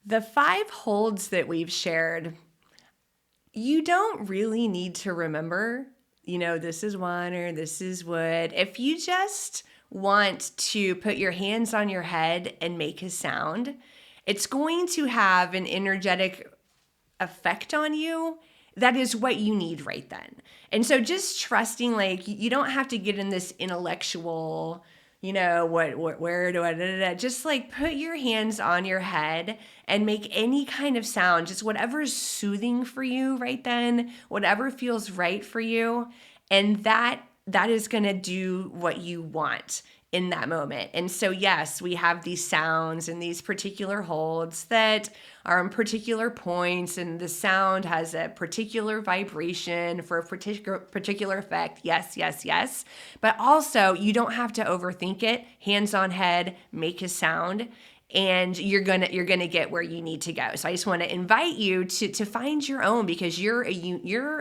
The 5 holds that we've shared, you don't really need to remember, this is one or this is wood. If you just want to put your hands on your head and make a sound, it's going to have an energetic effect on you that is what you need right then. And so just trusting, like, you don't have to get in this intellectual, where do I, just like put your hands on your head and make any kind of sound, just whatever is soothing for you right then, whatever feels right for you. And that is going to do what you want in that moment. And so, yes, we have these sounds and these particular holds that are on particular points, and the sound has a particular vibration for a particular effect. Yes, yes, yes. But also, you don't have to overthink it. Hands on head, make a sound, and you're gonna get where you need to go. So I just want to invite you to find your own, because your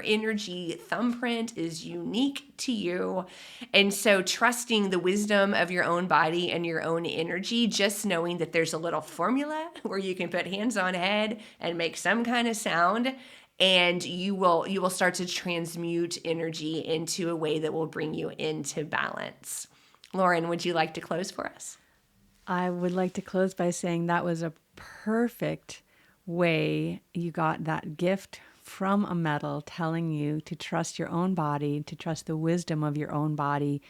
energy thumbprint is unique to you. And so trusting the wisdom of your own body and your own energy, just knowing that there's a little formula where you can put hands on head and make some kind of sound, and you will start to transmute energy into a way that will bring you into balance. Lauren, would you like to close for us? I would like to close by saying that was a perfect way you got that gift from a metal telling you to trust your own body, to trust the wisdom of your own body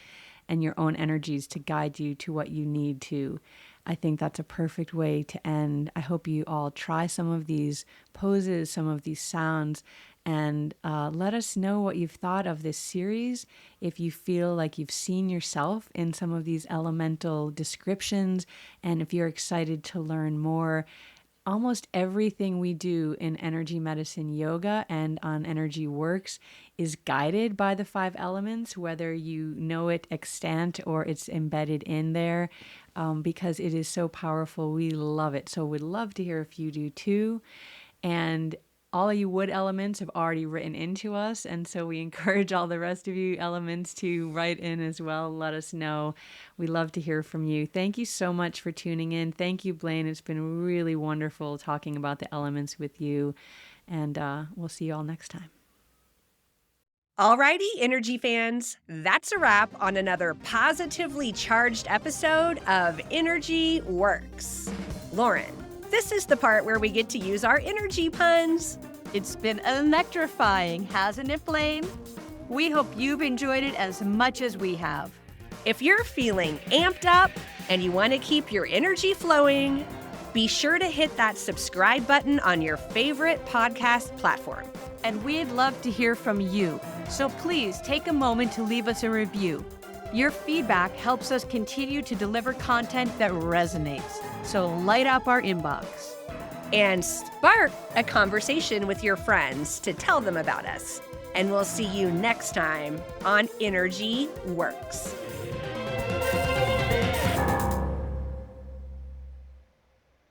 and your own energies to guide you to what you need to. I think that's a perfect way to end. I hope you all try some of these poses, some of these sounds, and let us know what you've thought of this series. If you feel like you've seen yourself in some of these elemental descriptions, and if you're excited to learn more. Almost everything we do in energy medicine yoga and on Energy Works is guided by the 5 elements, whether you know it extant or it's embedded in there, because it is so powerful. We love it. So we'd love to hear if you do too. And all of you wood elements have already written into us, and so we encourage all the rest of you elements to write in as well. Let us know. We love to hear from you. Thank you so much for tuning in. Thank you, Blaine. It's been really wonderful talking about the elements with you, and we'll see you all next time. Alrighty, energy fans, that's a wrap on another positively charged episode of Energy Works. Lauren, this is the part where we get to use our energy puns. It's been electrifying, hasn't it, Blaine? We hope you've enjoyed it as much as we have. If you're feeling amped up and you want to keep your energy flowing, be sure to hit that subscribe button on your favorite podcast platform. And we'd love to hear from you, so please take a moment to leave us a review. Your feedback helps us continue to deliver content that resonates, so light up our inbox. And spark a conversation with your friends to tell them about us. And we'll see you next time on Energy Works.